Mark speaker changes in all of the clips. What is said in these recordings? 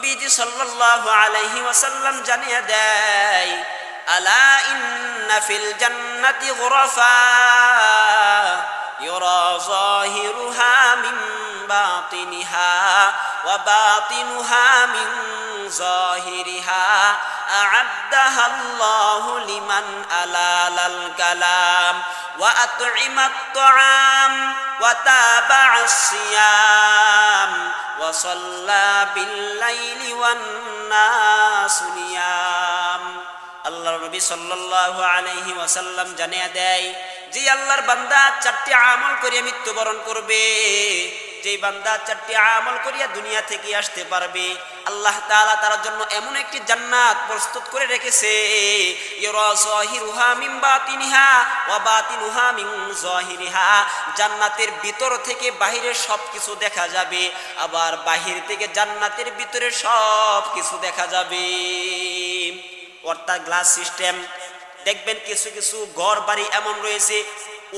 Speaker 1: নবীজি সাল্লাল্লাহু আলাইহি ওয়াসাল্লাম জানিয়ে দেয়, আলা ইন্না ফিল জান্নাতি গুরাফা ইউরা যাহিরুহা মিন বাতিনিহা ওয়া বাতিনুহা মিন যাহিরিহা আ'আদ্দাহা আল্লাহু লিমান আলালাল কালাম ওয়া আত'ইমাত তা'আম ওয়া তাবা'আস সিয়াম ওয়া সাল্লা বিল লাইলি ওয়ান নাসু নিয়াম। আল্লাহর নবী সাল্লাল্লাহু আলাইহি ওয়াসাল্লাম জানিয়ে দেয়, যে আল্লাহর বান্দা চারটি আমল করিয়া মৃত্যুবরণ করবে, যেই বান্দা চারটি আমল করিয়া দুনিয়া থেকে আসতে পারবে, আল্লাহ তাআলা তার জন্য এমন একটি জান্নাত প্রস্তুত করে রেখেছে, ইউরা যাহিরুহা মিন বাতিনিহা ওয়া বাতিনুহা মিন যাহিরিহা। জান্নাতের ভিতর থেকে বাহিরের সবকিছু দেখা যাবে, আবার বাহির থেকে জান্নাতের ভিতরে সবকিছু দেখা যাবে। অর্থাৎ গ্লাস সিস্টেম। দেখবেন কিছু কিছু ঘর বাড়ি এমন রয়েছে,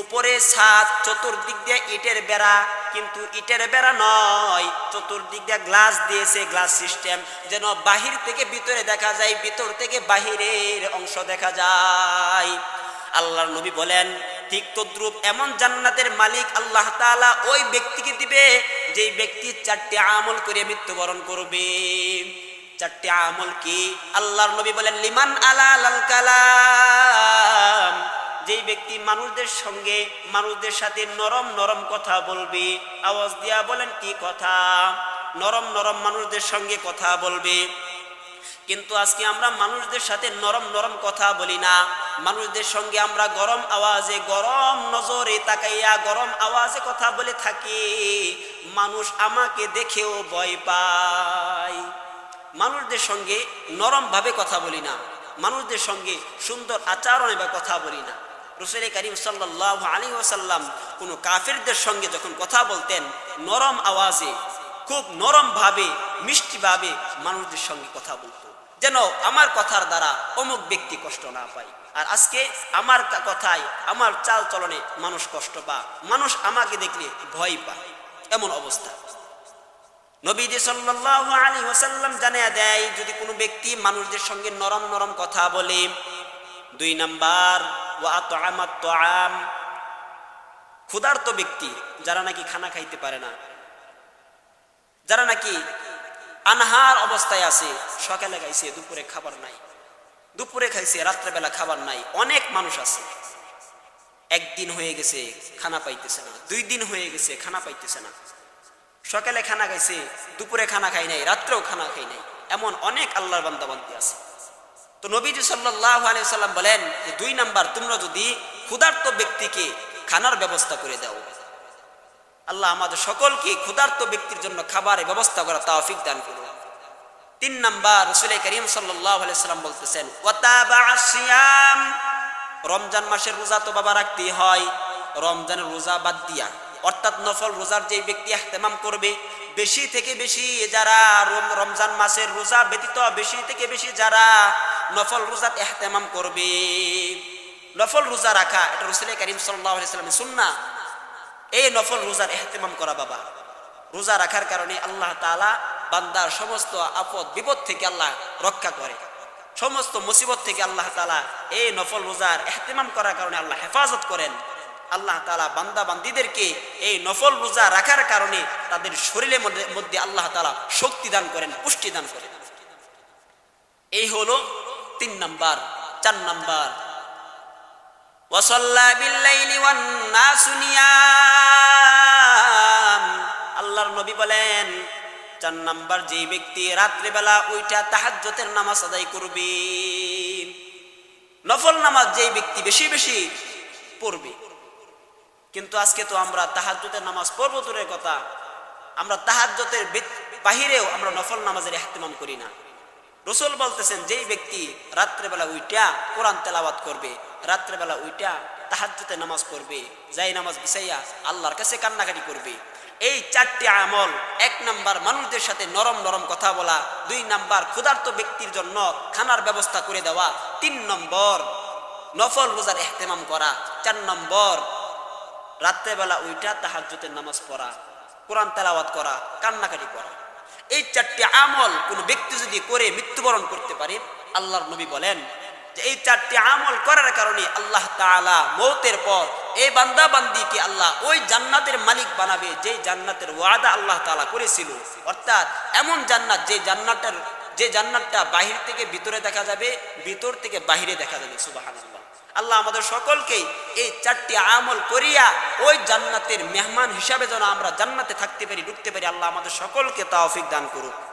Speaker 1: উপরে ছাদ, চতুর্দিক দিয়ে ইটের বেড়া, কিন্তু ইটের বেড়া নয়, চতুর্দিক দিয়ে গ্লাস দিয়েছে, গ্লাস সিস্টেম, যেন বাহির থেকে ভিতরে দেখা যায়, ভিতর থেকে বাহিরের অংশ দেখা যায়। আল্লাহর নবী বলেন, ঠিক তদ্রূপ এমন জান্নাতের মালিক আল্লাহ তাআলা ওই ব্যক্তিকে দিবে, যেই ব্যক্তি চারটি আমল করে মৃত্যুবরণ করবে। চারটি আমল কি? আল্লাহর নবী বলেন, লিমান আলালাল কালাম, যেই ব্যক্তি মানুষদের সঙ্গে, মানুষদের সাথে নরম নরম কথা বলবে। আওয়াজ দিয়া বলেন, কি কথা? নরম নরম মানুষদের সঙ্গে কথা বলবে। কিন্তু আজকে আমরা মানুষদের সাথে নরম নরম কথা বলি না, মানুষদের সঙ্গে আমরা গরম আওয়াজে, গরম নজরে তাকাইয়া গরম আওয়াজে কথা বলে থাকি। মানুষ আমাকে দেখেও ভয় পায়। মানুষদের সঙ্গে নরম ভাবে কথা বলি না, মানুষদের সঙ্গে সুন্দর আচরণে বা কথা বলি না। রাসূল করিম সাল্লাল্লাহু আলাইহি ওয়াসাল্লাম কোন কাফিরদের সঙ্গে যখন কথা বলতেন, নরম আওয়াজে, খুব নরম ভাবে, মিষ্টি ভাবে মানুষদের সঙ্গে কথা বলতো, যেন আমার কথার দ্বারা অমুক ব্যক্তি কষ্ট না পায়। আর আজকে আমার কথায়, আমার চাল চলনে মানুষ কষ্ট পায়, মানুষ আমাকে দেখলে ভয় পায়, এমন অবস্থা। নবীজি সাল্লাল্লাহু আলাইহি ওয়াসাল্লাম জানিয়ে দেয়, যদি কোনো ব্যক্তি মানুষদের সঙ্গে নরম নরম কথা বলে, 2 নাম্বার ওয়া আত'আমাত তা'আম, ক্ষুধার্ত ব্যক্তি, যারা নাকি খানা খাইতে পারে না, যারা নাকি আনহার অবস্থায় আছে, সকালে খাইছে দুপুরে খাবার নাই, দুপুরে খাইছে রাত্রেবেলা খাবার নাই। অনেক মানুষ আছে, একদিন হয়ে গেছে খানা পাইতেছে না, 2 দিন হয়ে গেছে খানা পাইতেছে না, সকালে খানা খাইছে, দুপুরে খানা খাই নাই, রাত্রেও খানা খাই নাই, এমন অনেক আল্লাহর বান্দা বান্দি আছে। তো নবীজি সাল্লাল্লাহু আলাইহি ওয়াসাল্লাম বলেন যে 2 নাম্বার, তোমরা যদি ক্ষুধার্ত ব্যক্তিকে খানার ব্যবস্থা করে দাও, আল্লাহ আমাদের সকলকে ক্ষুধার্ত ব্যক্তির জন্য খাবারের ব্যবস্থা করা তৌফিক দান করুন। 3 নাম্বার, রাসূল করিম সাল্লাল্লাহু আলাইহি ওয়াসাল্লাম বলতেছেন, ওয়া তাবা'আস সিয়াম, রমজান মাসের রোজা তো বাবা রাখতেই হয়, রমজানের রোজা বাদ দিয়া, অর্থাৎ নফল রোজার যে ব্যক্তি ইহতিমাম করবে, বেশি থেকে বেশি যারা রমজান মাসের রোজা ব্যতীত বেশি থেকে বেশি যারা নফল রোজাত ইহতিমাম করবে, নফল রোজা রাখা এটা রাসূল করিম সাল্লাল্লাহু আলাইহি ওয়াসাল্লামের সুন্নাহ। এই নফল রোজার ইহতিমাম করা বাবা, রোজা রাখার কারণে আল্লাহ তাআলা বান্দার সমস্ত আপদ বিপদ থেকে আল্লাহ রক্ষা করে, সমস্ত মুসিবত থেকে আল্লাহ তাআলা এই নফল রোজার ইহতিমাম করার কারণে আল্লাহ হেফাজত করেন। আল্লাহ তাআলা বান্দা বান্দীদেরকে এই নফল রোজা রাখার কারণে তাদের শরীরের মধ্যে আল্লাহ তাআলা শক্তি দান করেন, পুষ্টি দান করেন। এই হলো 3 নাম্বার। 4 নাম্বার, ওয়া সাল্লা বিল লাইলি ওয়ান নাসু নিয়াম, আল্লাহর নবী বলেন 4 নাম্বার, যেই ব্যক্তি রাত্রিবেলা উইঠা তাহাজ্জুদের নামাজ আদায় করবে, নফল নামাজ যেই ব্যক্তি বেশি বেশি পড়বে। কিন্তু আজকে তো আমরা তাহাজ্জুদের নামাজ পড়ব দূরের কথা, আমরা তাহাজ্জুদের বাহিরেও আমরা নফল নামাজের ইহতিমাম করি না। রাসূল বলতেছেন, যেই ব্যক্তি রাত্রেবেলা উইঠা কোরআন তেলাওয়াত করবে, রাত্রেবেলা উইঠা তাহাজ্জুদের নামাজ পড়বে, যাই নামাজ বিছাইয়া আল্লাহর কাছে কান্নাকাটি করবে, এই 4টি আমল, 1 নাম্বার মানুষদের সাথে নরম নরম কথা বলা, 2 নাম্বার ক্ষুধার্ত ব্যক্তির জন্য খানার ব্যবস্থা করে দেওয়া, 3 নম্বর নফল রোজার ইহতিমাম করা, 4 নম্বর রাত্রেবেলা উইঠা তাহাজ্জুদের নামাজ পড়া, কোরআন তেলাওয়াত করা, কান্নাকাটি করা। এই চারটি আমল কোন ব্যক্তি যদি করে মৃত্যুবরণ করতে পারে, আল্লাহর নবী বলেন যে এই চারটি আমল করার কারণে আল্লাহ তাআলা মওতের পর এই বান্দা বান্দিকে আল্লাহ ওই জান্নাতের মালিক বানাবে যে জান্নাতের ওয়াদা আল্লাহ তাআলা করেছিল। অর্থাৎ এমন জান্নাত যে জান্নাতটা বাহির থেকে ভিতরে দেখা যাবে, ভিতর থেকে বাহিরে দেখা যাবে। সুবহানাল্লাহ। আল্লাহ আমাদের সকলকেই এই চারটি আমল করিয়া ওই জান্নাতের মেহমান হিসাবে যেন আমরা জান্নাতে থাকতে পারি, ঢুকতে পারি, আল্লাহ আমাদের সকলকে তৌফিক দান করুক।